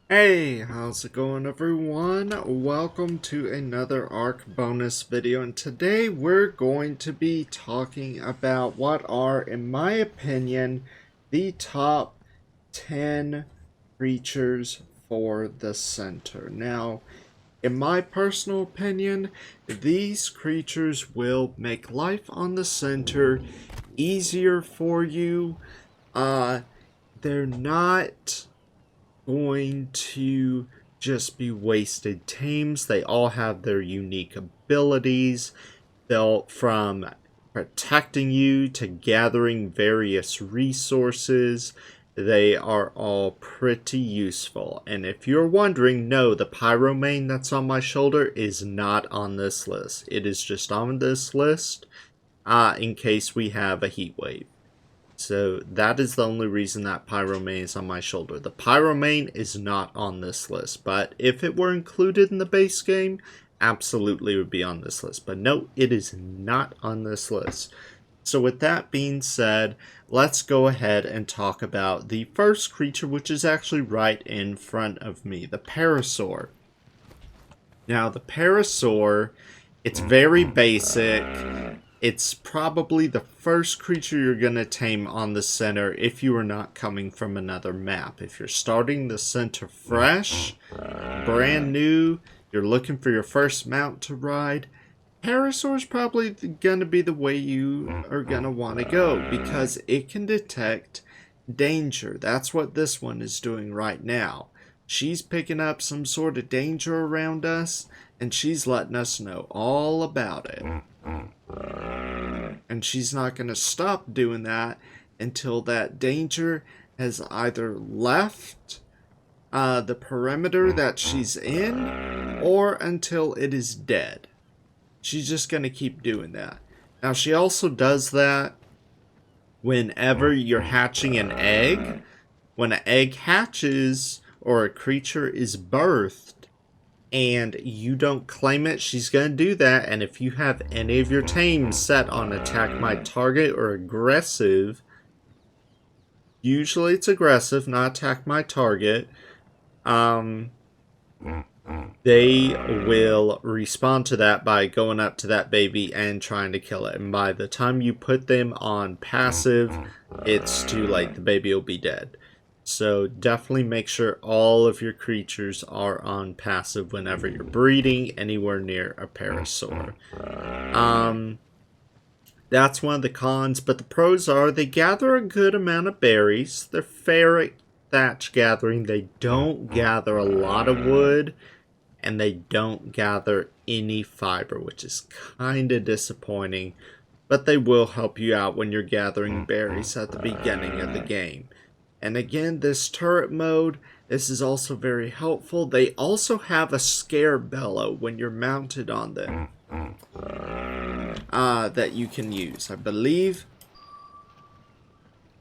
Hey, how's it going everyone? Welcome to another ARC bonus video, and today we're going to be talking about what are, in my opinion, the top 10 creatures for the center. Now, in my personal opinion, these creatures will make life on the center easier for you. They're not going to just be wasted tames. They all have their unique abilities. They'll from protecting you to gathering various resources. They are all pretty useful. And if you're wondering, no, the Pyromane that's on my shoulder is not on this list. It is just on this list in case we have a heat wave. So that is the only reason that Pyromane is on my shoulder. The Pyromane is not on this list, but if it were included in the base game, absolutely would be on this list. But no, it is not on this list. So with that being said, let's go ahead and talk about the first creature, which is actually right in front of me, the Parasaur. Now, the Parasaur, it's very basic. It's probably the first creature you're going to tame on the center if you are not coming from another map. If you're starting the center fresh, brand new, you're looking for your first mount to ride, Parasaur is probably going to be the way you are going to want to go because it can detect danger. That's what this one is doing right now. She's picking up some sort of danger around us, and she's letting us know all about it. And she's not going to stop doing that until that danger has either left the perimeter that she's in or until it is dead. She's just going to keep doing that. Now, she also does that whenever you're hatching an egg. When an egg hatches or a creature is birthed, and you don't claim it, she's going to do that. And if you have any of your tames set on attack my target or aggressive, usually it's aggressive, not attack my target, they will respond to that by going up to that baby and trying to kill it. And by the time you put them on passive, it's too late. The baby will be dead. So definitely make sure all of your creatures are on passive whenever you're breeding anywhere near a Parasaur. That's one of the cons, but the pros are they gather a good amount of berries. They're fair at thatch gathering. They don't gather a lot of wood, and they don't gather any fiber, which is kind of disappointing, but they will help you out when you're gathering berries at the beginning of the game. And again, this turret mode, this is also very helpful. They also have a scare bellow when you're mounted on them that you can use. I believe,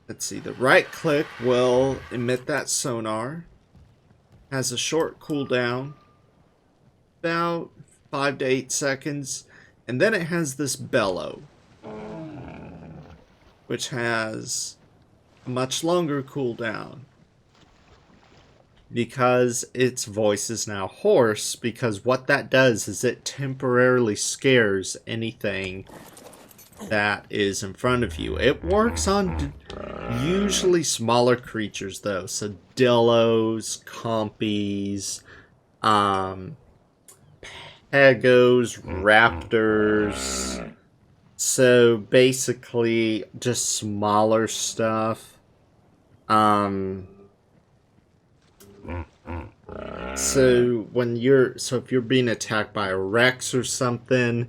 let's see, the right click will emit that sonar. Has a short cooldown, about 5 to 8 seconds. And then it has this bellow, which has a much longer cooldown because its voice is now hoarse, because what that does is it temporarily scares anything that is in front of you. It works on usually smaller creatures though, so dillos, compies, pegos, raptors, so basically just smaller stuff. So if you're being attacked by a Rex or something,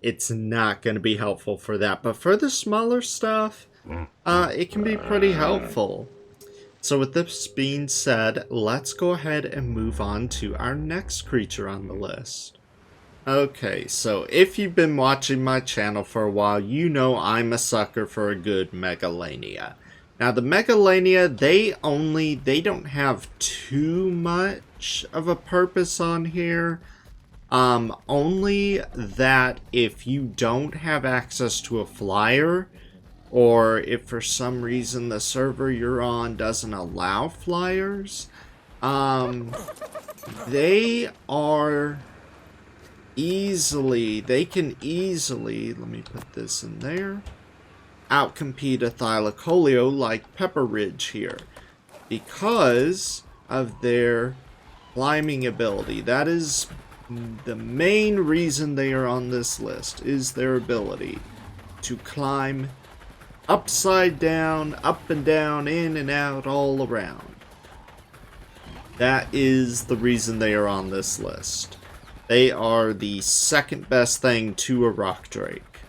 it's not going to be helpful for that. But for the smaller stuff, it can be pretty helpful. So with this being said, let's go ahead and move on to our next creature on the list. Okay, so if you've been watching my channel for a while, you know I'm a sucker for a good Megalania. Now the Megalania, they don't have too much of a purpose on here. Only that if you don't have access to a flyer, or if for some reason the server you're on doesn't allow flyers, They are they can easily, let me put this in there, outcompete a Thylacoleo like Pepper Ridge here because of their climbing ability. That is the main reason they are on this list, is their ability to climb upside down, up and down, in and out, all around. That is the reason they are on this list. They are the second best thing to a rock drake.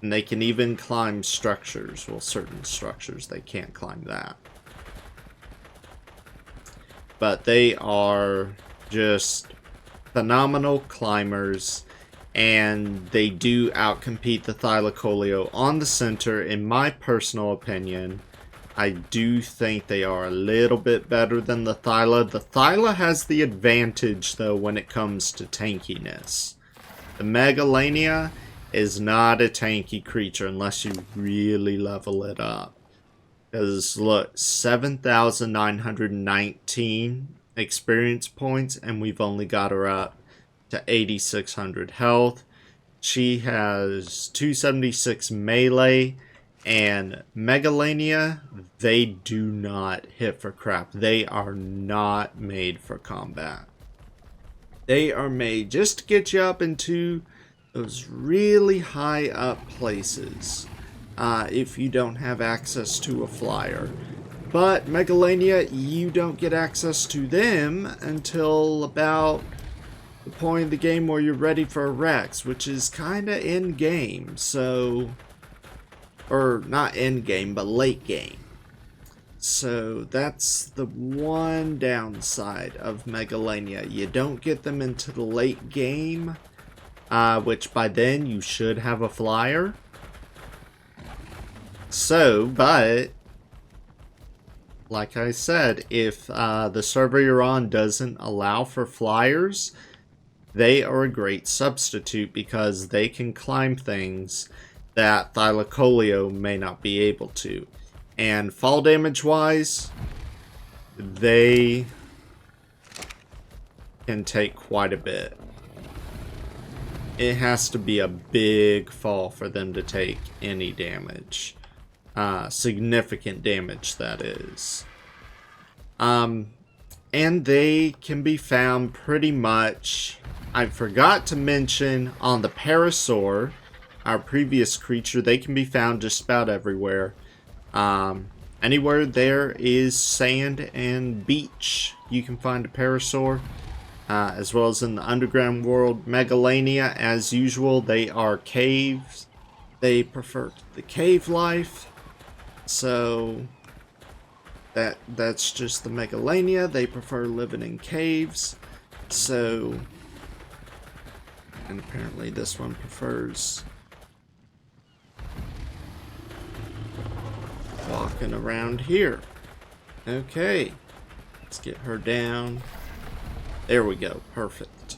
And they can even climb structures. Well, certain structures, they can't climb that. But they are just phenomenal climbers. And they do outcompete the Thylacoleo on the center, in my personal opinion. I do think they are a little bit better than the Thyla. The Thyla has the advantage, though, when it comes to tankiness. The Megalania is not a tanky creature unless you really level it up. Because, look, 7,919 experience points, and we've only got her up to 8,600 health. She has 276 melee. And Megalania, they do not hit for crap. They are not made for combat. They are made just to get you up into those really high up places. If you don't have access to a flyer. But Megalania, you don't get access to them until about the point of the game where you're ready for a Rex, which is kind of end game. So... or not end game, but late game. So that's the one downside of Megalania. You don't get them into the late game, which by then you should have a flyer. So, but like I said, if the server you're on doesn't allow for flyers, they are a great substitute because they can climb things that Thylacoleo may not be able to. And fall damage wise, they can take quite a bit. It has to be a big fall for them to take any damage. Significant damage, that is. And they can be found pretty much... I forgot to mention on the Parasaur, our previous creature, they can be found just about everywhere. Anywhere there is sand and beach, you can find a Parasaur. As well as in the underground world. Megalania, as usual, they are caves. They prefer the cave life. So that's just the Megalania. They prefer living in caves. So, and apparently this one prefers walking around here. Okay, let's get her down. There we go, perfect.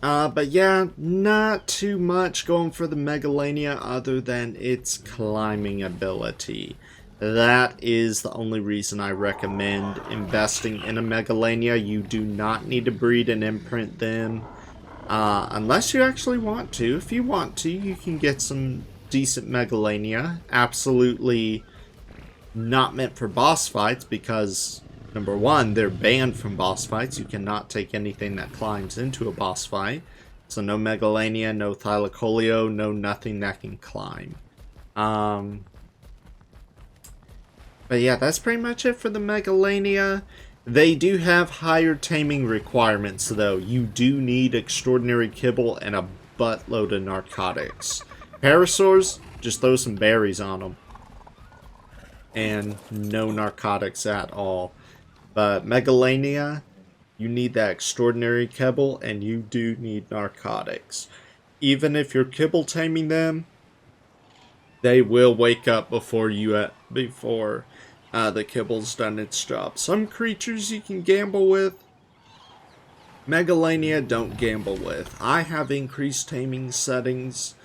But yeah, not too much going for the Megalania other than its climbing ability. That is the only reason I recommend investing in a Megalania. You do not need to breed and imprint them. Unless you actually want to. If you want to, you can get some decent Megalania. Absolutely not meant for boss fights because, number one, they're banned from boss fights. You cannot take anything that climbs into a boss fight. So no Megalania, no Thylacoleo, no nothing that can climb. But yeah, that's pretty much it for the Megalania. They do have higher taming requirements, though. You do need extraordinary kibble and a buttload of narcotics. Parasaurs, just throw some berries on them. And no narcotics at all. But Megalania, you need that extraordinary kibble, and you do need narcotics. Even if you're kibble taming them, they will wake up before the kibble's done its job. Some creatures you can gamble with. Megalania, don't gamble with. I have increased taming settings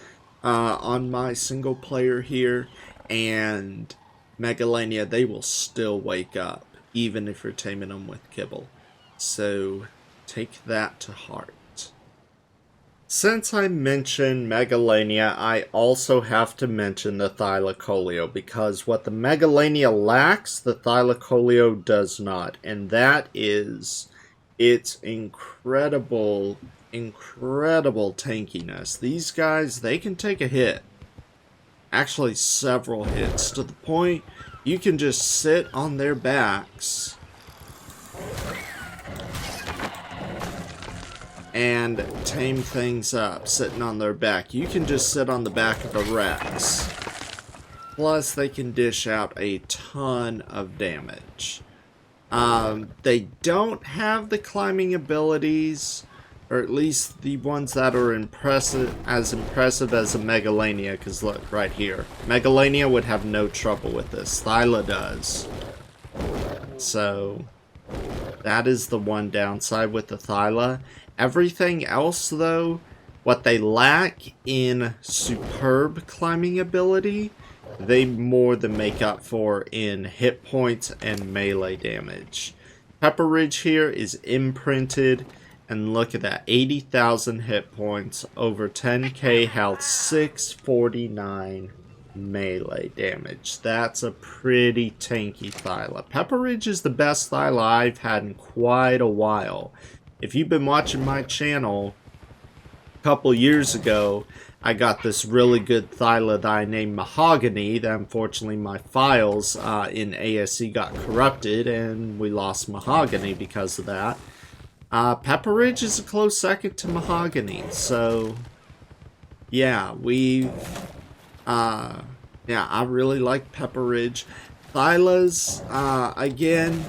on my single player here, and Megalania, they will still wake up, even if you're taming them with kibble. So take that to heart. Since I mentioned Megalania, I also have to mention the Thylacoleo, because what the Megalania lacks, the Thylacoleo does not, and that is its incredible tankiness. These guys, they can take a hit. Actually, several hits, to the point you can just sit on their backs and tame things up, sitting on their back. You can just sit on the back of a Rex. Plus, they can dish out a ton of damage. They don't have the climbing abilities, or at least the ones that are as impressive as a Megalania, because look, right here. Megalania would have no trouble with this. Thyla does. So, that is the one downside with the Thyla. Everything else, though, what they lack in superb climbing ability, they more than make up for in hit points and melee damage. Pepper Ridge here is imprinted, and look at that, 80,000 hit points, over 10k health, 649 melee damage. That's a pretty tanky Thyla. Pepper Ridge is the best Thyla I've had in quite a while. If you've been watching my channel, a couple years ago, I got this really good Thyla that I named Mahogany, that unfortunately my files in ASA got corrupted, and we lost Mahogany because of that. Pepper Ridge is a close second to Mahogany, so yeah, I really like Pepper Ridge. Thylas, again,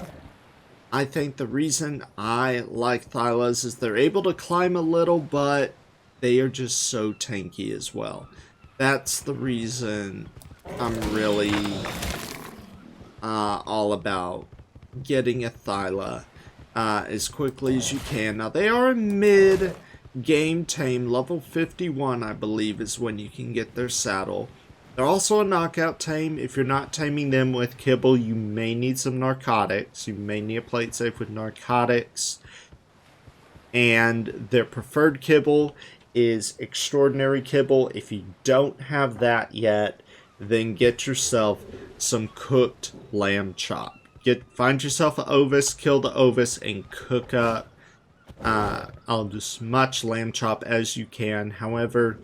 I think the reason I like Thylas is they're able to climb a little, but they are just so tanky as well. That's the reason I'm really all about getting a Thyla as quickly as you can. Now, they are a mid-game tame. Level 51, I believe, is when you can get their saddle. They're also a knockout tame. If you're not taming them with kibble, you may need some narcotics. You may need a plate safe with narcotics. And their preferred kibble is extraordinary kibble. If you don't have that yet, then get yourself some cooked lamb chop. Find yourself an ovis, kill the ovis, and cook up as much lamb chop as you can. However,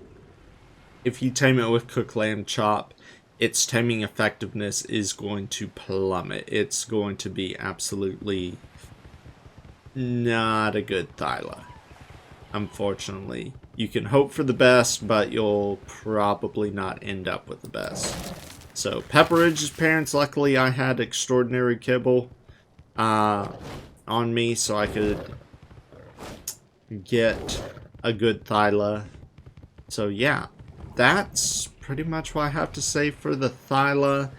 if you tame it with cooked lamb chop, its taming effectiveness is going to plummet. It's going to be absolutely not a good Thyla, unfortunately. You can hope for the best, but you'll probably not end up with the best. So, Pepper Ridge's parents, luckily I had extraordinary kibble on me, so I could get a good Thyla. So yeah, that's pretty much what I have to say for the Thyla.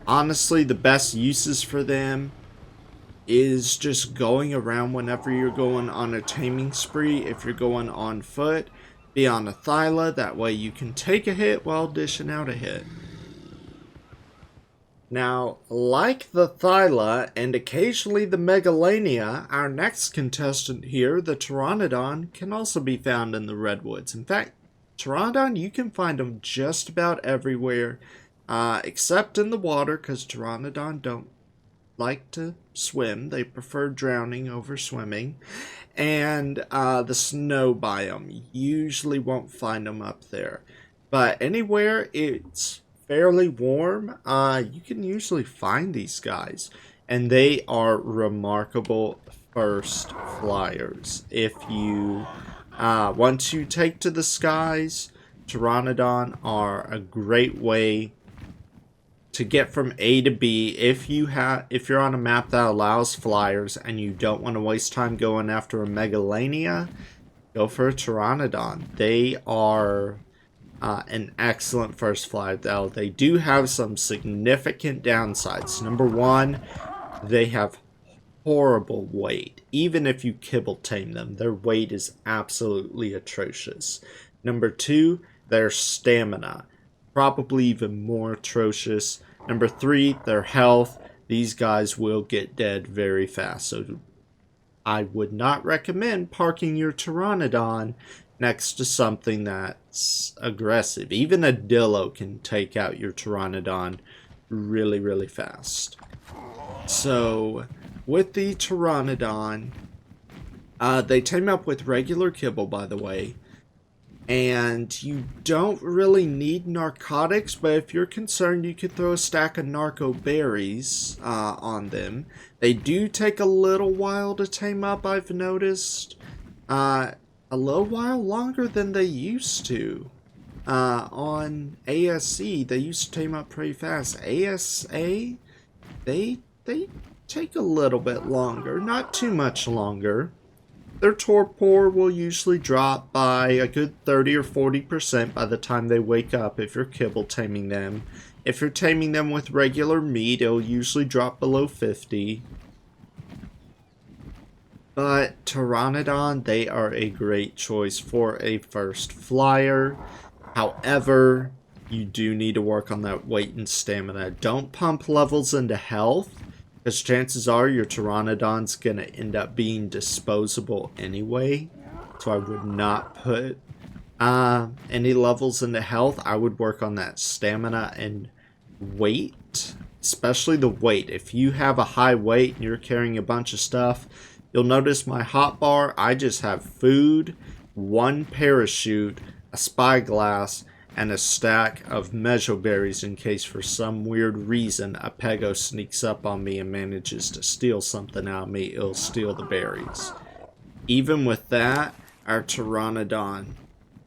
Honestly, the best uses for them is just going around whenever you're going on a taming spree. If you're going on foot, be on a Thyla. That way you can take a hit while dishing out a hit. Now, like the Thyla and occasionally the Megalania, our next contestant here, the Pteranodon, can also be found in the redwoods. In fact, Pteranodon, you can find them just about everywhere, except in the water, because Pteranodon don't like to swim. They prefer drowning over swimming. And the snow biome, you usually won't find them up there. But anywhere it's fairly warm, you can usually find these guys. And they are remarkable first flyers. If you once you take to the skies, Pteranodon are a great way to get from A to B. If you're on a map that allows flyers and you don't want to waste time going after a Megalania, go for a Pteranodon. They are an excellent first flyer, though. They do have some significant downsides. Number one, they have horrible weight. Even if you kibble tame them, their weight is absolutely atrocious. Number two, their stamina, probably even more atrocious. Number 3, their health. These guys will get dead very fast, so I would not recommend parking your Pteranodon next to something that's aggressive. Even a Dillo can take out your Pteranodon really, really fast. So, with the Pteranodon, they tame up with regular kibble, by the way. And you don't really need narcotics, but if you're concerned, you could throw a stack of narco berries on them. They do take a little while to tame up, I've noticed. A little while longer than they used to. On ASC, they used to tame up pretty fast. ASA, they take a little bit longer, not too much longer. Their torpor will usually drop by a good 30 or 40% by the time they wake up if you're kibble taming them. If you're taming them with regular meat, it'll usually drop below 50. But Pteranodon, they are a great choice for a first flyer. However, you do need to work on that weight and stamina. Don't pump levels into health, because chances are your Pteranodon's going to end up being disposable anyway. So I would not put any levels into health. I would work on that stamina and weight, especially the weight. If you have a high weight and you're carrying a bunch of stuff, you'll notice my hotbar, I just have food, 1 parachute, a spyglass, and a stack of mejoberries in case for some weird reason a pego sneaks up on me and manages to steal something out of me. It'll steal the berries. Even with that, our Pteranodon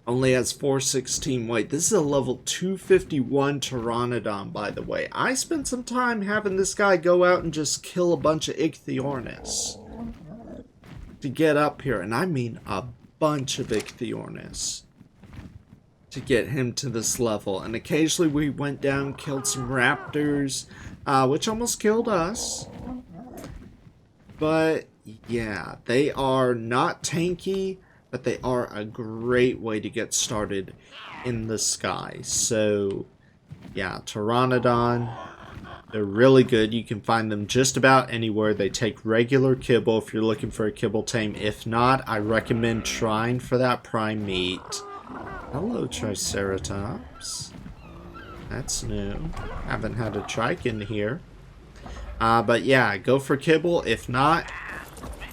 only has 416 weight. This is a level 251 Pteranodon, by the way. I spent some time having this guy go out and just kill a bunch of Ichthyornis to get up here, and I mean a bunch of Ichthyornis to get him to this level. And occasionally we went down, killed some raptors, which almost killed us. But yeah, they are not tanky, but they are a great way to get started in the sky. So yeah, Pteranodon, they're really good. You can find them just about anywhere. They take regular kibble if you're looking for a kibble tame. If not, I recommend trying for that prime meat. Hello, Triceratops. That's new. Haven't had a trike in here. But yeah, go for kibble. If not,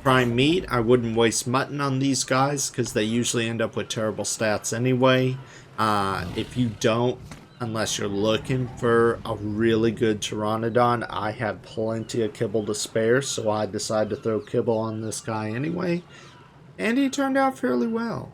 prime meat. I wouldn't waste mutton on these guys because they usually end up with terrible stats anyway. If you don't, unless you're looking for a really good Pteranodon, I have plenty of kibble to spare, so I decided to throw kibble on this guy anyway. And he turned out fairly well.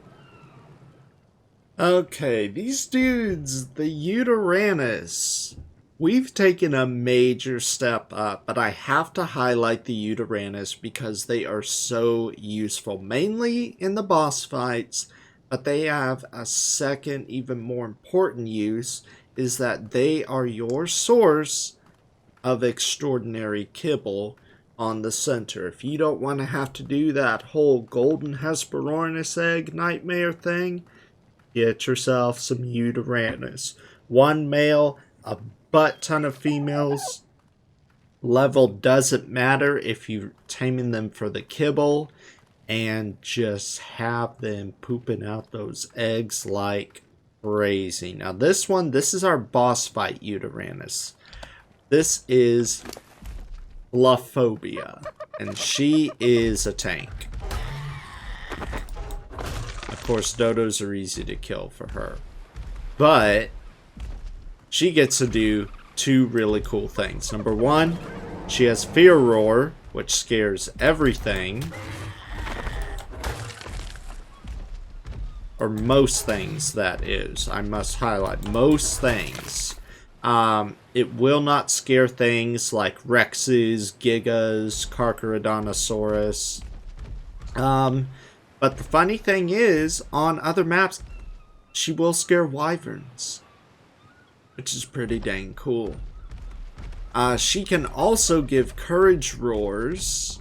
Okay, these dudes, the Yutyrannus, we've taken a major step up, but I have to highlight the Yutyrannus because they are so useful, mainly in the boss fights, but they have a second, even more important use, is that they are your source of extraordinary kibble on the center. If you don't want to have to do that whole golden Hesperornis egg nightmare thing, get yourself some Yutyrannus. 1 male, a butt ton of females. Level doesn't matter if you're taming them for the kibble. And just have them pooping out those eggs like crazy. Now this one, this is our boss fight Yutyrannus. This is Bluphobia. And she is a tank. Of course, dodos are easy to kill for her. But she gets to do 2 really cool things. Number 1, she has Fear Roar, which scares everything. Or most things, that is. I must highlight. Most things. It will not scare things like Rexes, Gigas, Carcharodontosaurus. But the funny thing is, on other maps, she will scare wyverns, which is pretty dang cool. She can also give courage roars.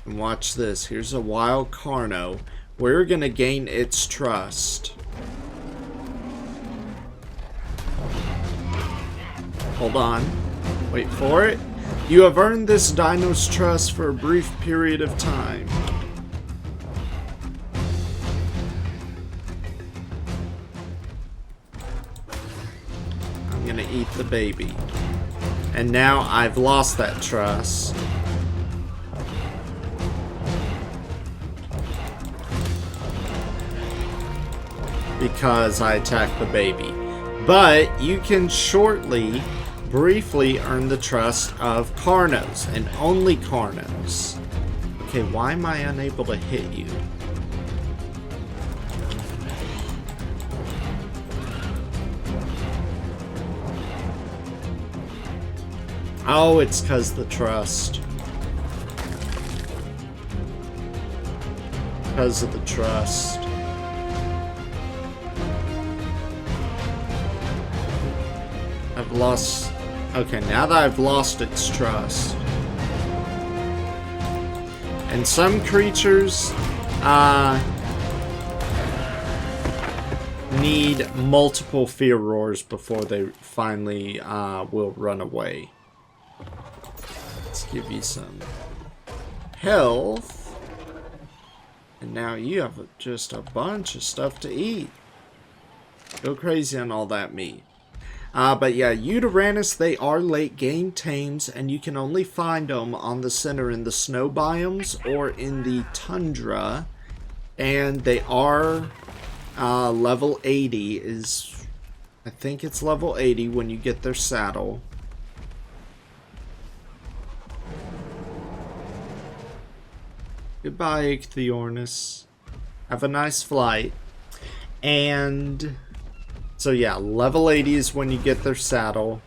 And watch this. Here's a wild Carno. We're going to gain its trust. Hold on. Wait for it. You have earned this dino's trust for a brief period of time. I'm gonna eat the baby. And now I've lost that trust. Because I attacked the baby. But you can shortly, briefly earn the trust of Carnos, and only Carnos. Okay, why am I unable to hit you? Oh, it's because the trust. Because of the trust. I've lost... Okay, now that I've lost its trust. And some creatures need multiple fear roars before they finally will run away. Let's give you some health. And now you have just a bunch of stuff to eat. Go crazy on all that meat. But yeah, Uteranus, they are late game tames, and you can only find them on the center in the snow biomes or in the tundra. And they are level 80 is, I think it's level 80 when you get their saddle. Goodbye, Ichthyornis. Have a nice flight. And... so yeah, level 80 is when you get their saddle.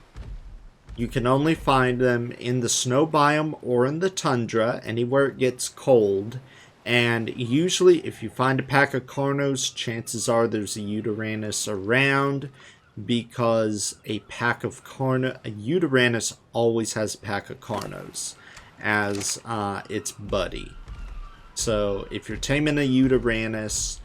You can only find them in the snow biome or in the tundra, anywhere it gets cold. And usually if you find a pack of Carnos, chances are there's a Uteranus around, because a Uteranus always has a pack of Carnos as its buddy. So if you're taming a Uteranus,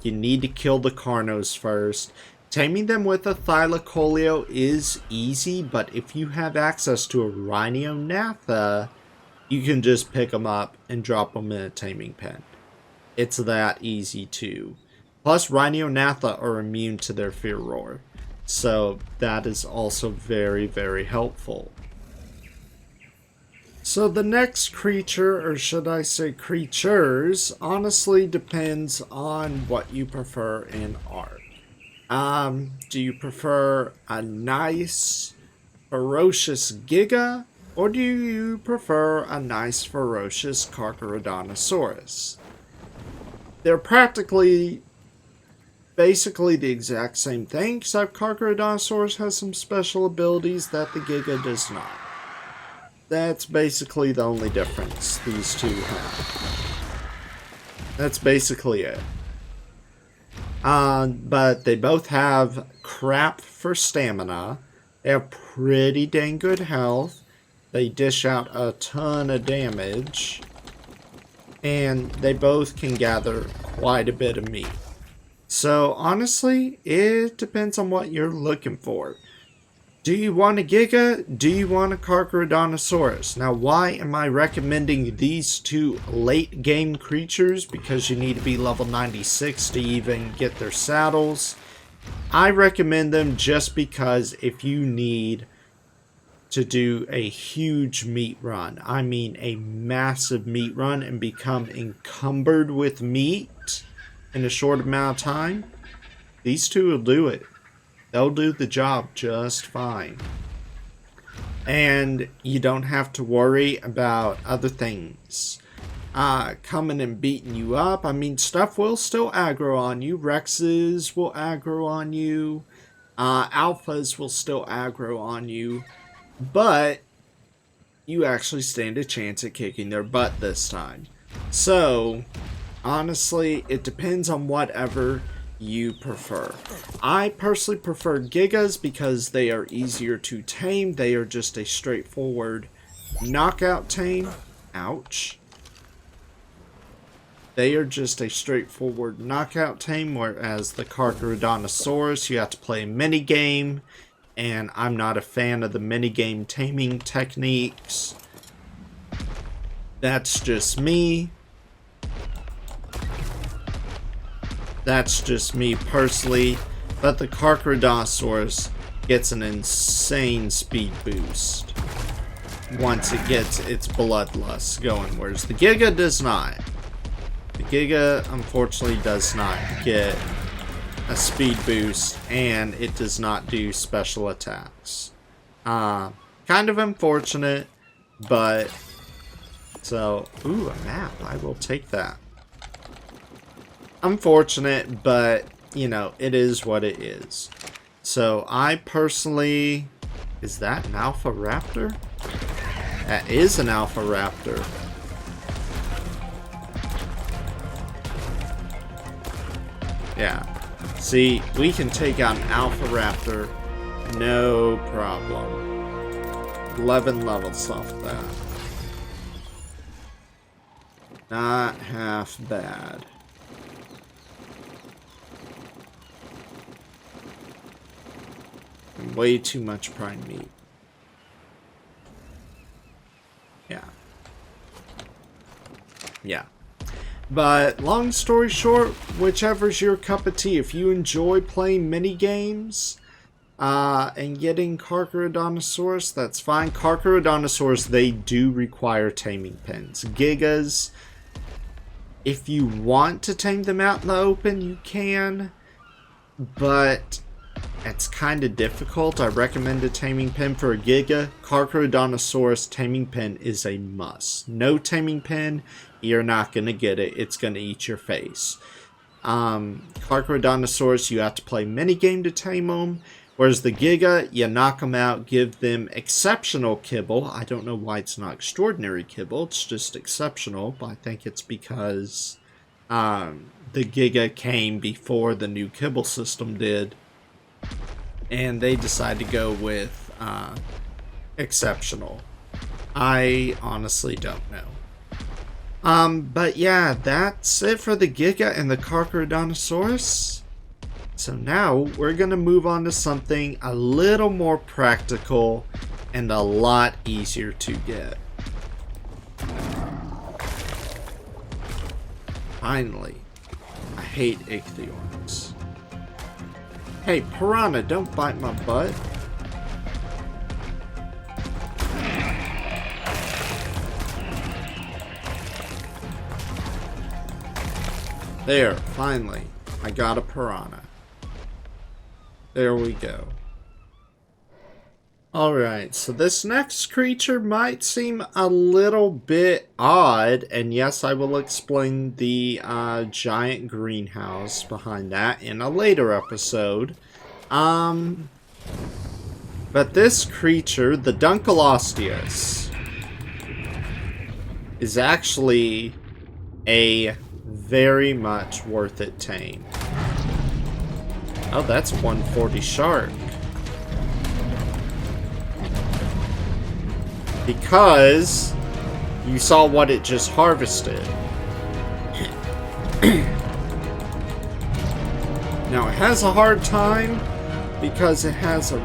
you need to kill the Carnos first. Taming them with a Thylacoleo is easy, but if you have access to a Rhiniothatha, you can just pick them up and drop them in a taming pen. It's that easy too. Plus, Rhiniothatha are immune to their Fear Roar, so that is also very, very helpful. So the next creature, or should I say creatures, honestly depends on what you prefer in Ark. Do you prefer a nice, ferocious Giga, or do you prefer a nice, ferocious Carcharodontosaurus? They're basically the exact same thing, except Carcharodontosaurus has some special abilities that the Giga does not. That's basically the only difference these two have. That's basically it. But they both have crap for stamina. They have pretty dang good health. They dish out a ton of damage. And they both can gather quite a bit of meat. So honestly, it depends on what you're looking for. Do you want a Giga? Do you want a Carcharodontosaurus? Now, why am I recommending these two late game creatures? Because you need to be level 96 to even get their saddles. I recommend them just because if you need to do a huge meat run, I mean a massive meat run, and become encumbered with meat in a short amount of time, these two will do it. They'll do the job just fine. And you don't have to worry about other things coming and beating you up. I mean, stuff will still aggro on you. Rexes will aggro on you. Alphas will still aggro on you. But you actually stand a chance at kicking their butt this time. So, honestly, it depends on whatever you prefer. I personally prefer Gigas because they are easier to tame. They are just a straightforward knockout tame. Ouch. They are just a straightforward knockout tame, whereas the Carcharodontosaurus, you have to play a mini game. and I'm not a fan of the minigame taming techniques. That's just me. That's just me personally. But the Carcharodontosaurus gets an insane speed boost once it gets its bloodlust going, whereas the Giga does not. The Giga, unfortunately, does not get a speed boost, and it does not do special attacks. Kind of unfortunate, but... So, ooh, a map. I will take that. Unfortunate, but, you know, it is what it is. So, I personally... Is that an Alpha Raptor? That is an Alpha Raptor. Yeah. See, we can take out an Alpha Raptor. No problem. 11 levels off that. Not half bad. Way too much prime meat. Yeah. Yeah. But long story short, whichever's your cup of tea. If you enjoy playing mini games and getting Carcharodontosaurus, that's fine. Carcharodontosaurus, they do require taming pens. Gigas, if you want to tame them out in the open, you can, but it's kind of difficult. I recommend a taming pen for a Giga. Carcharodontosaurus taming pen is a must. No taming pen, you're not going to get it. It's going to eat your face. Carcharodontosaurus, you have to play minigame to tame them. Whereas the Giga, you knock them out, give them exceptional kibble. I don't know why it's not extraordinary kibble. It's just exceptional. But I think it's because the Giga came before the new kibble system did. And they decided to go with exceptional. I honestly don't know. But yeah, that's it for the Giga and the Carcharodontosaurus. So now we're going to move on to something a little more practical and a lot easier to get. Finally, I hate ichthyornis. Hey, piranha, don't bite my butt. There, finally, I got a piranha. There we go. Alright, so this next creature might seem a little bit odd, and yes, I will explain the giant greenhouse behind that in a later episode. But this creature, the Dunkleosteus, is actually a very much worth it tame. Oh, that's 140 shark. Because you saw what it just harvested. Now, it has a hard time because it has a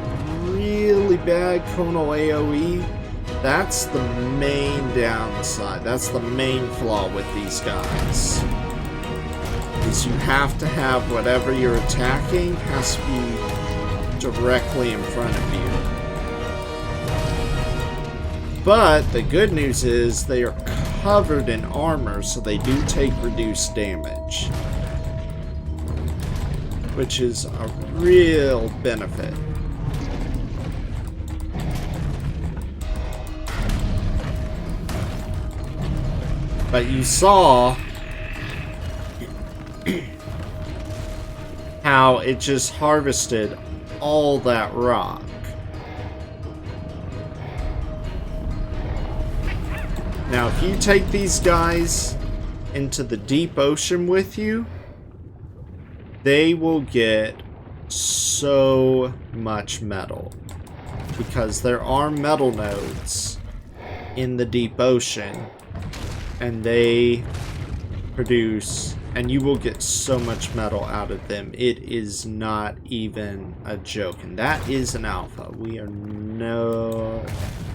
really bad conal AoE. That's the main downside. That's the main flaw with these guys. Is you have to have whatever you're attacking has to be directly in front of you. But the good news is they are covered in armor, so they do take reduced damage, which is a real benefit. But you saw how it just harvested all that rock. Now, if you take these guys into the deep ocean with you, they will get so much metal. Because there are metal nodes in the deep ocean, and they produce And you will get so much metal out of them. It is not even a joke. And that is an alpha. We are no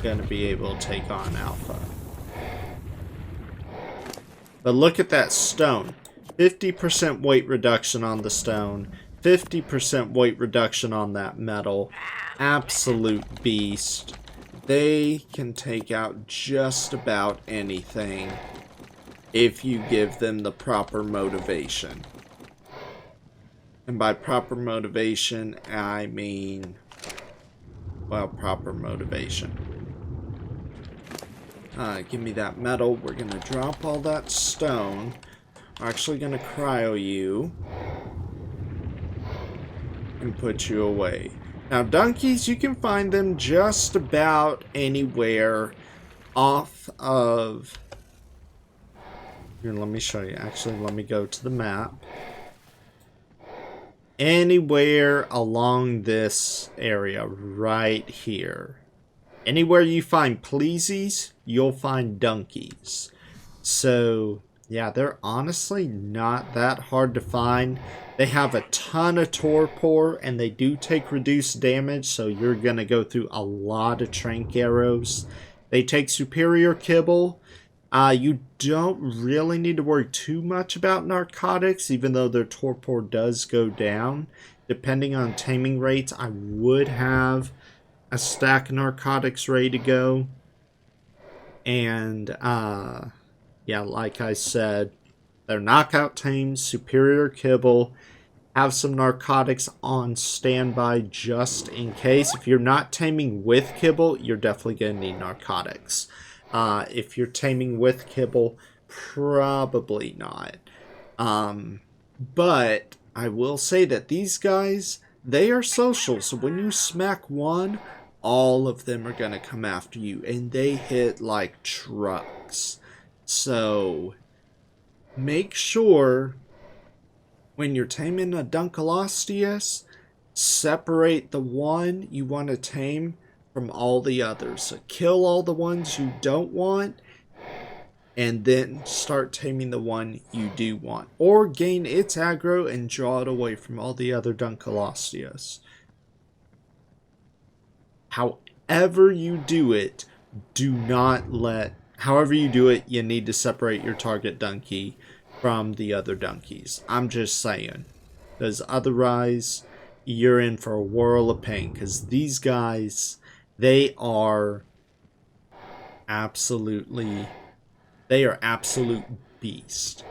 going to be able to take on alpha. But look at that stone. 50% weight reduction on the stone. 50% weight reduction on that metal. Absolute beast. They can take out just about anything if you give them the proper motivation. And by proper motivation, I mean, well, proper motivation. Give me that metal. We're going to drop all that stone. We're actually going to cryo you and put you away. Now, donkeys, you can find them just about anywhere off of... Here, let me show you. Actually, let me go to the map. Anywhere along this area right here. Anywhere you find pleasies, you'll find donkeys. So, yeah, they're honestly not that hard to find. They have a ton of torpor, and they do take reduced damage, so you're going to go through a lot of trank arrows. They take superior kibble. You don't really need to worry too much about narcotics, even though their torpor does go down. Depending on taming rates, I would have a stack of narcotics ready to go. And, yeah, like I said, they're knockout tames, superior kibble, have some narcotics on standby just in case. If you're not taming with kibble, you're definitely going to need narcotics. If you're taming with kibble, probably not. But I will say that these guys, they are social. So when you smack one, all of them are going to come after you. And they hit like trucks. So make sure when you're taming a Dunkleosteus, separate the one you want to tame from all the others. So kill all the ones you don't want, and then start taming the one you do want. Or gain its aggro and draw it away from all the other Dunkleosteus. However you do it, however you do it, you need to separate your target donkey from the other donkeys. I'm just saying. Because otherwise, you're in for a whirl of pain. Because these guys... They are absolute beast.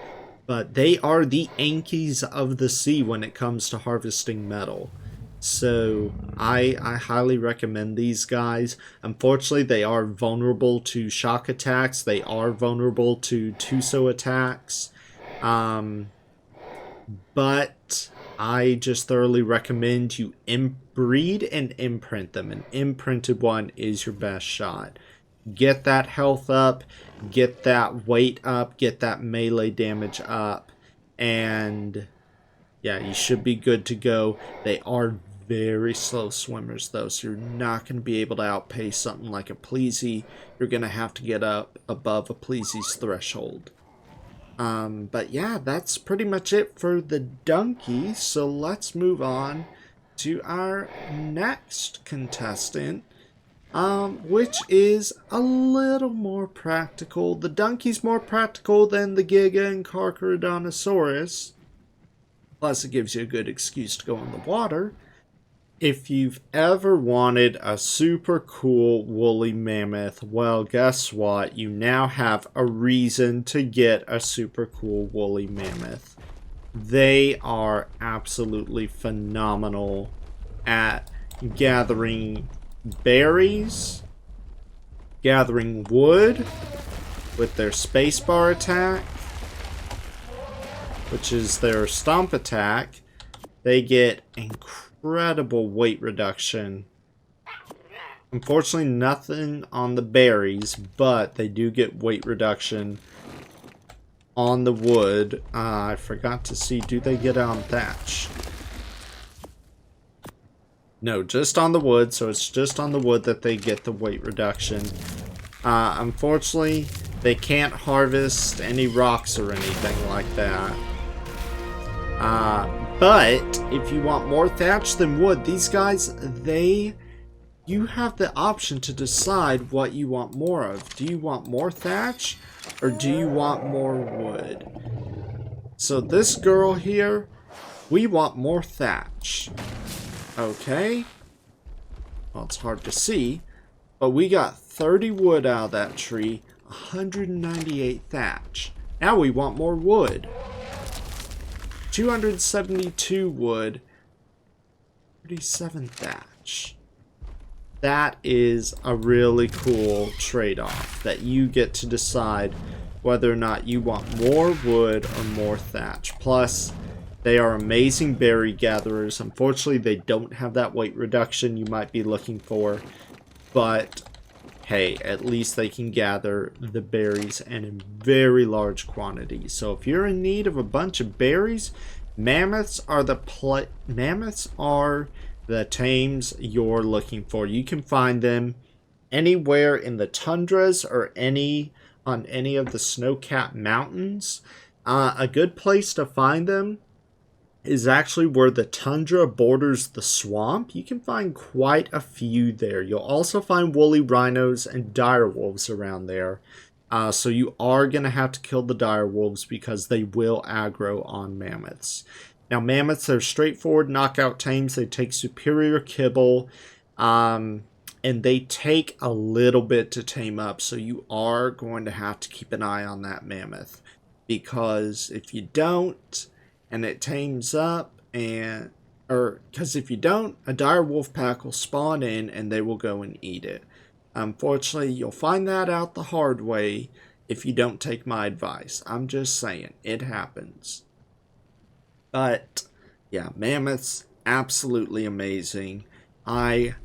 But they are the Yankees of the sea when it comes to harvesting metal. So I highly recommend these guys. Unfortunately, they are vulnerable to shock attacks. They are vulnerable to Tuso attacks. But I just thoroughly recommend you breed and imprint them. An imprinted one is your best shot. Get that health up, get that weight up, get that melee damage up, and yeah, you should be good to go. They are very slow swimmers though, so you're not going to be able to outpace something like a Pleasy. You're going to have to get up above a Pleasy's threshold. But yeah, that's pretty much it for the donkey. So let's move on to our next contestant, which is a little more practical. The donkey's more practical than the Giga and Carcharodontosaurus. Plus, it gives you a good excuse to go in the water. If you've ever wanted a super cool woolly mammoth, well, guess what? You now have a reason to get a super cool woolly mammoth. They are absolutely phenomenal at gathering berries, gathering wood with their spacebar attack, which is their stomp attack. They get incredible weight reduction. Unfortunately, nothing on the berries, but they do get weight reduction on the wood. I forgot to see, do they get on thatch? No, just on the wood, so it's just on the wood that they get the weight reduction. Unfortunately, they can't harvest any rocks or anything like that. But if you want more thatch than wood, these guys, you have the option to decide what you want more of. Do you want more thatch or do you want more wood? So this girl here, we want more thatch. Okay. Well, it's hard to see, but we got 30 wood out of that tree, 198 thatch. Now we want more wood. 272 wood, 37 thatch. That is a really cool trade-off that you get to decide whether or not you want more wood or more thatch. Plus, they are amazing berry gatherers. Unfortunately, they don't have that weight reduction you might be looking for, but hey, at least they can gather the berries and in very large quantities. So if you're in need of a bunch of berries, mammoths are the TAMES you're looking for. You can find them anywhere in the tundras or on any of the snow-capped mountains. A good place to find them is actually where the tundra borders the swamp. You can find quite a few there. You'll also find woolly rhinos and dire wolves around there. So you are going to have to kill the dire wolves because they will aggro on mammoths. Now mammoths are straightforward knockout tames. They take superior kibble. And they take a little bit to tame up. So you are going to have to keep an eye on that mammoth. Because if you don't, and it tames up, because if you don't, a dire wolf pack will spawn in and they will go and eat it. Unfortunately, you'll find that out the hard way if you don't take my advice. I'm just saying, it happens. But yeah, mammoths, absolutely amazing. I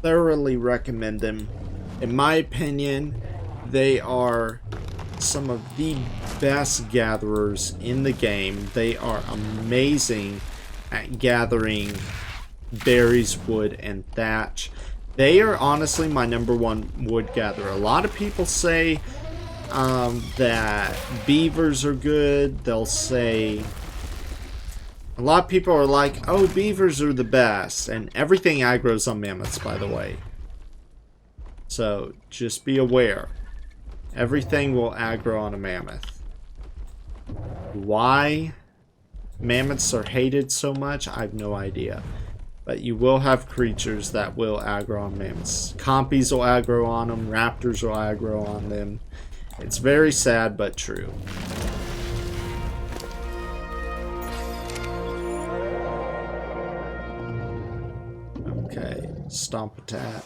thoroughly recommend them. In my opinion, they are some of the best gatherers in the game. They are amazing at gathering berries, wood, and thatch. They are honestly my #1 wood gatherer. A lot of people say that beavers are good. They'll say, a lot of people are like, oh, beavers are the best. And everything aggroes on mammoths, by the way. So just be aware. Everything will aggro on a mammoth. Why mammoths are hated so much, I have no idea. But you will have creatures that will aggro on mammoths. Compies will aggro on them. Raptors will aggro on them. It's very sad, but true. Okay, stomp attack.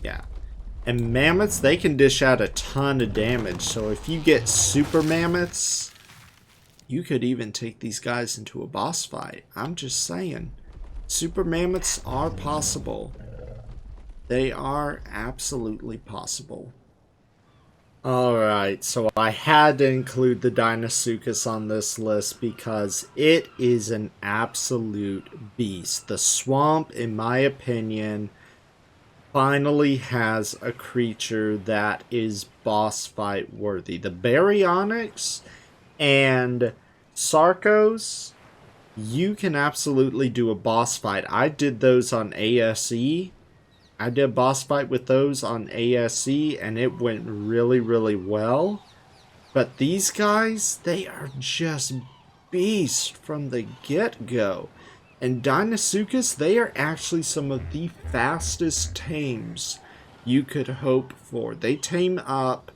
Yeah. And mammoths, they can dish out a ton of damage. So if you get super mammoths, you could even take these guys into a boss fight. I'm just saying. Super mammoths are possible. They are absolutely possible. Alright, so I had to include the Deinosuchus on this list because it is an absolute beast. The swamp, in my opinion, finally has a creature that is boss fight worthy. The Baryonyx and Sarcos, you can absolutely do a boss fight. I did those on ASE. I did a boss fight with those on ASE and it went really, really well. But these guys, they are just beasts from the get-go. And Deinosuchus, they are actually some of the fastest tames you could hope for. They tame up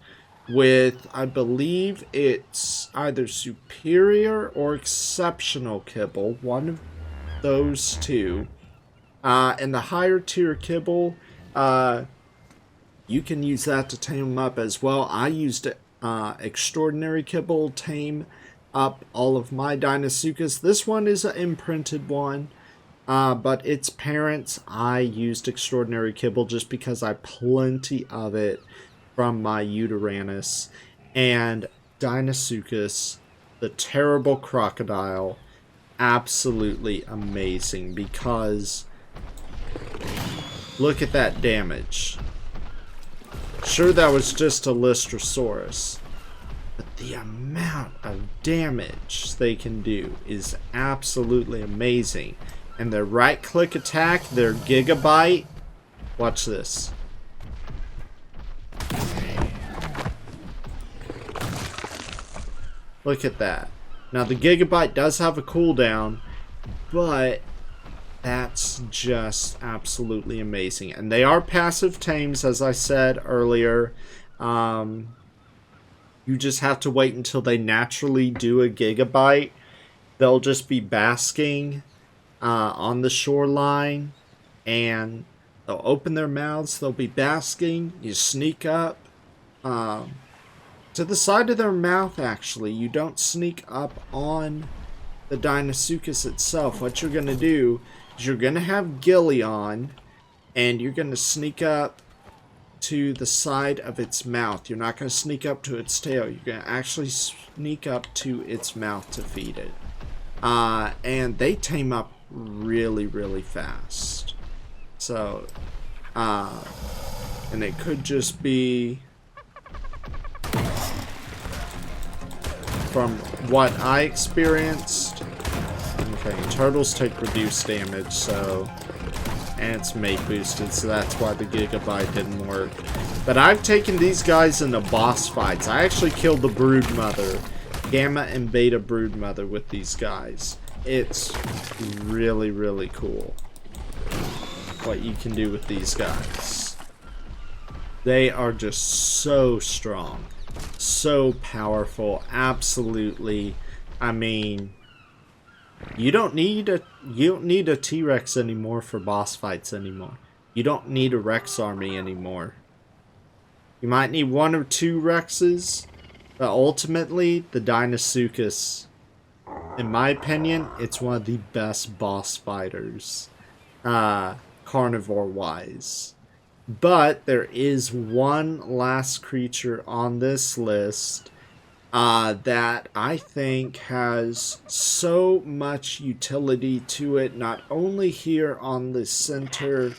with, I believe it's either superior or exceptional kibble, one of those two. And the higher tier kibble, you can use that to tame them up as well. I used extraordinary kibble tame up all of my Deinosuchus. This one is an imprinted one, but its parents, I used extraordinary kibble just because I have plenty of it from my Uteranus. And Deinosuchus, the terrible crocodile, absolutely amazing because look at that damage. Sure, that was just a Lystrosaurus, But the amount of damage they can do is absolutely amazing. And their right-click attack, their Gigabyte, watch this. Look at that. Now the Gigabyte does have a cooldown, but that's just absolutely amazing. And they are passive tames, as I said earlier. You just have to wait until they naturally do a Gigabyte. They'll just be basking on the shoreline, and they'll open their mouths. They'll be basking. You sneak up to the side of their mouth, actually. You don't sneak up on the Deinosuchus itself. What you're going to do is you're going to have Gilly on, and you're going to sneak up to the side of its mouth. You're not going to sneak up to its tail. You're going to actually sneak up to its mouth to feed it. And they tame up really, really fast. So, and it could just be from what I experienced. Okay, turtles take reduced damage, so, and it's mate boosted, so that's why the Gigabyte didn't work. But I've taken these guys into boss fights. I actually killed the Broodmother, Gamma and Beta Broodmother, with these guys. It's really, really cool what you can do with these guys. They are just so strong, so powerful, absolutely. I mean, you don't need a T-Rex anymore for boss fights anymore. You don't need a Rex army anymore. You might need one or two Rexes, but ultimately the Deinosuchus, in my opinion, it's one of the best boss fighters, carnivore-wise. But there is one last creature on this list that I think has so much utility to it, not only here on the center,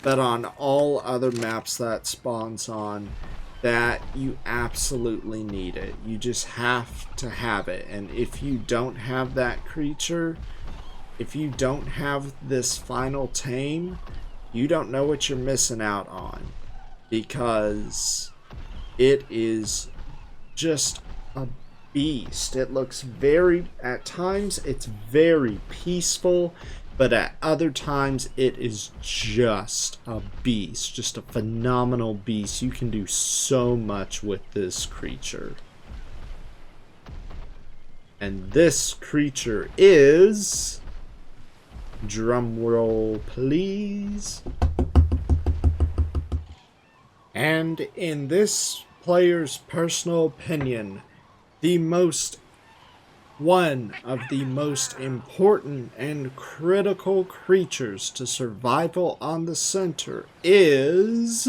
but on all other maps that spawns on, that you absolutely need it. You just have to have it. And if you don't have that creature, if you don't have this final tame, you don't know what you're missing out on, because it is just a beast. It looks very, at times it's very peaceful, but at other times it is just a beast, just a phenomenal beast. You can do so much with this creature. And this creature is, drum roll please, and in this player's personal opinion, one of the most important and critical creatures to survival on the center is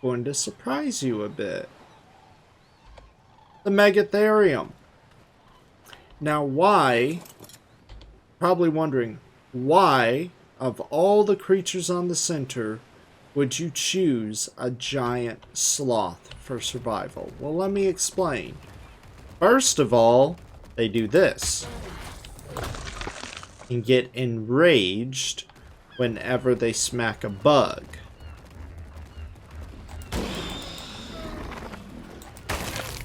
going to surprise you a bit. The Megatherium. Now why, probably wondering, why of all the creatures on the center would you choose a giant sloth for survival? Well, let me explain. First of all, they do this and get enraged whenever they smack a bug.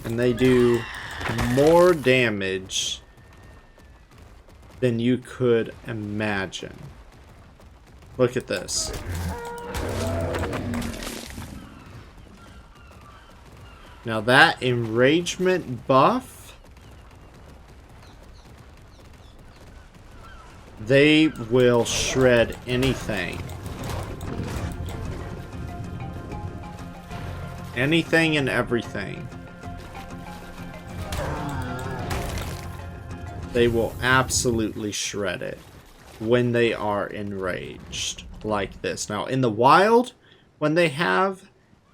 And they do more damage than you could imagine. Look at this. Now that enragement buff, they will shred anything. Anything and everything. They will absolutely shred it when they are enraged like this. Now in the wild, when they have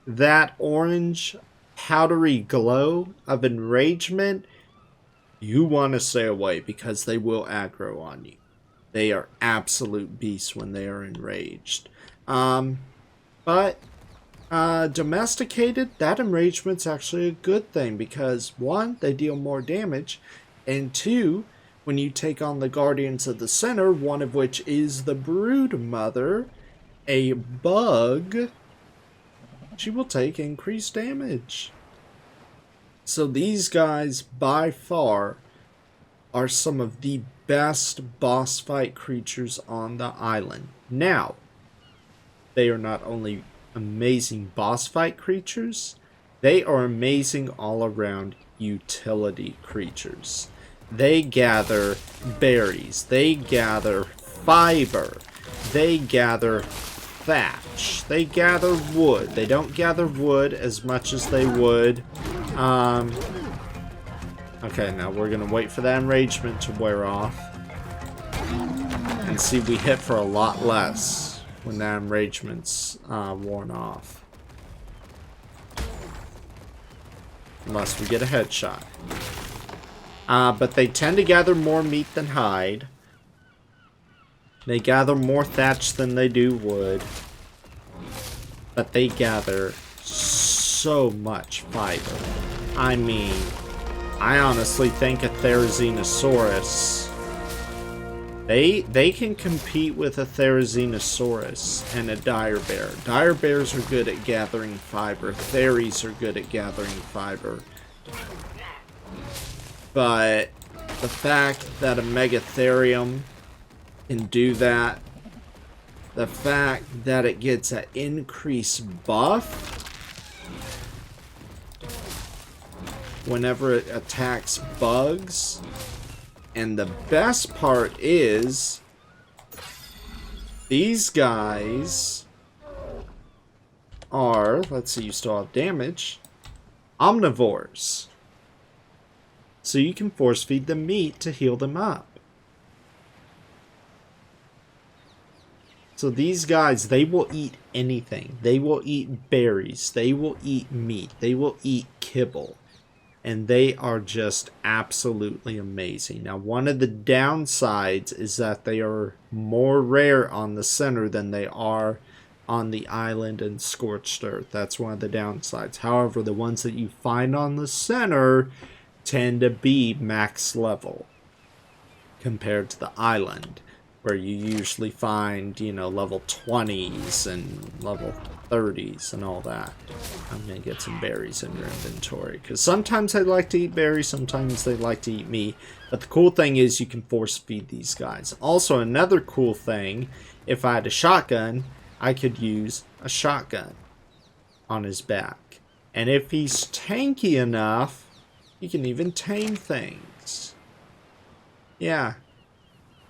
that orange powdery glow of enragement, you want to stay away because they will aggro on you. They are absolute beasts when they are enraged. But Domesticated, that enragement's actually a good thing because one, they deal more damage, and two, when you take on the Guardians of the Center, one of which is the Brood Mother, a bug, she will take increased damage. So these guys, by far, are some of the best boss fight creatures on the island. Now, they are not only amazing boss fight creatures, they are amazing all around utility creatures. They gather berries, they gather fiber, they gather thatch, they gather wood. They don't gather wood as much as they would. Okay, now we're gonna wait for that enragement to wear off and see we hit for a lot less when that enragement's worn off. Unless we get a headshot. But they tend to gather more meat than hide. They gather more thatch than they do wood. But they gather so much fiber. I mean, I honestly think a Therizinosaurus, They can compete with a Therizinosaurus and a dire bear. Dire bears are good at gathering fiber. Theries are good at gathering fiber. But the fact that a Megatherium can do that, the fact that it gets an increased buff whenever it attacks bugs. And the best part is, these guys are, let's see, you still have damage, omnivores. So you can force feed them meat to heal them up. So these guys, they will eat anything. They will eat berries. They will eat meat. They will eat kibble. And they are just absolutely amazing. Now, one of the downsides is that they are more rare on the center than they are on the island and Scorched Earth. That's one of the downsides. However, the ones that you find on the center tend to be max level compared to the island, where you usually find, you know, level 20s and level 30s and all that. I'm gonna get some berries in your inventory, because sometimes they like to eat berries, sometimes they like to eat meat. But the cool thing is you can force feed these guys. Also, another cool thing, if I had a shotgun, I could use a shotgun on his back. And if he's tanky enough, he can even tame things. Yeah,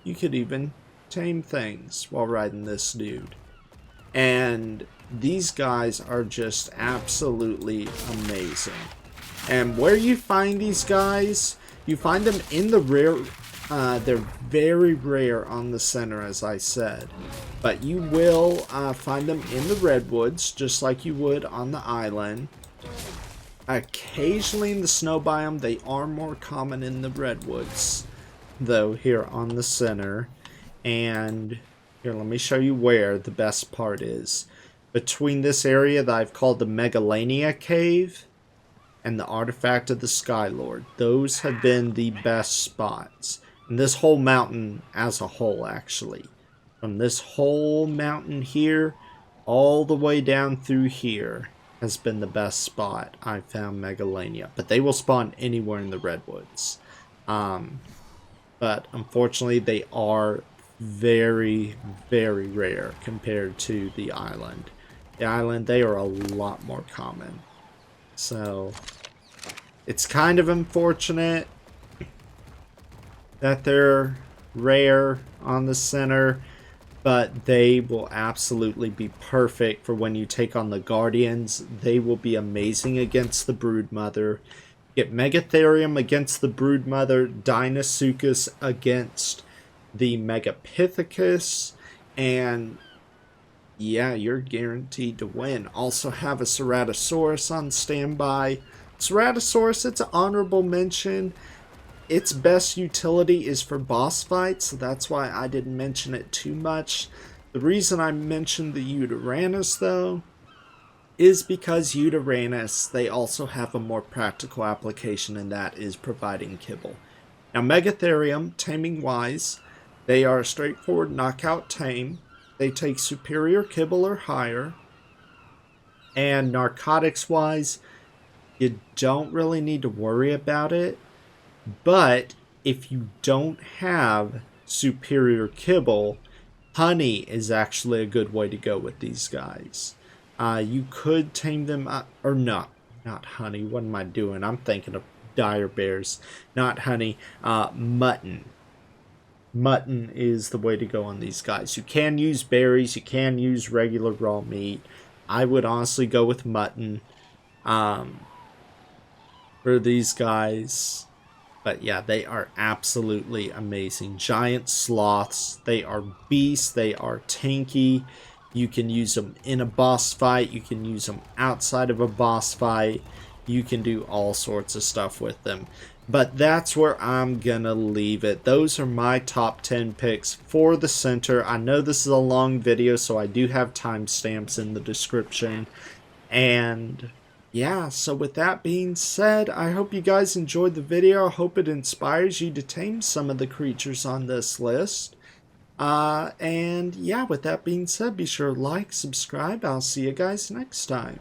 you could even tame things while riding this dude. And these guys are just absolutely amazing. And where you find these guys, you find them in the rare, they're very rare on the center, as I said. But you will find them in the redwoods, just like you would on the island. Occasionally in the snow biome, they are more common in the redwoods, though, here on the center. And here, let me show you where the best part is. Between this area that I've called the Megalania Cave and the Artifact of the Skylord, those have been the best spots. And this whole mountain as a whole, actually. From this whole mountain here, all the way down through here, has been the best spot I've found Megalania. But they will spawn anywhere in the redwoods. But unfortunately, they are very, very rare compared to the island. The island, they are a lot more common. So, it's kind of unfortunate that they're rare on the center, but they will absolutely be perfect for when you take on the Guardians. They will be amazing against the Broodmother. Get Megatherium against the Broodmother, Deinosuchus against the Megapithecus, and yeah, you're guaranteed to win. Also have a Ceratosaurus on standby. Ceratosaurus, it's an honorable mention. Its best utility is for boss fights, so that's why I didn't mention it too much. The reason I mentioned the Yutyrannus, though, is because Uranus, they also have a more practical application, and that is providing kibble. Now, Megatherium, taming wise, they are a straightforward knockout tame. They take superior kibble or higher. And narcotics wise, you don't really need to worry about it. But if you don't have superior kibble, honey is actually a good way to go with these guys. You could tame them, or not honey. What am I doing? I'm thinking of dire bears, not honey. Mutton. Mutton is the way to go on these guys. You can use berries. You can use regular raw meat. I would honestly go with mutton for these guys. But yeah, they are absolutely amazing. Giant sloths. They are beasts. They are tanky. You can use them in a boss fight. You can use them outside of a boss fight. You can do all sorts of stuff with them. But that's where I'm gonna leave it. Those are my top 10 picks for the center. I know this is a long video, so I do have timestamps in the description. And yeah, so with that being said, I hope you guys enjoyed the video. I hope it inspires you to tame some of the creatures on this list. And yeah, with that being said, be sure to like, subscribe. I'll see you guys next time.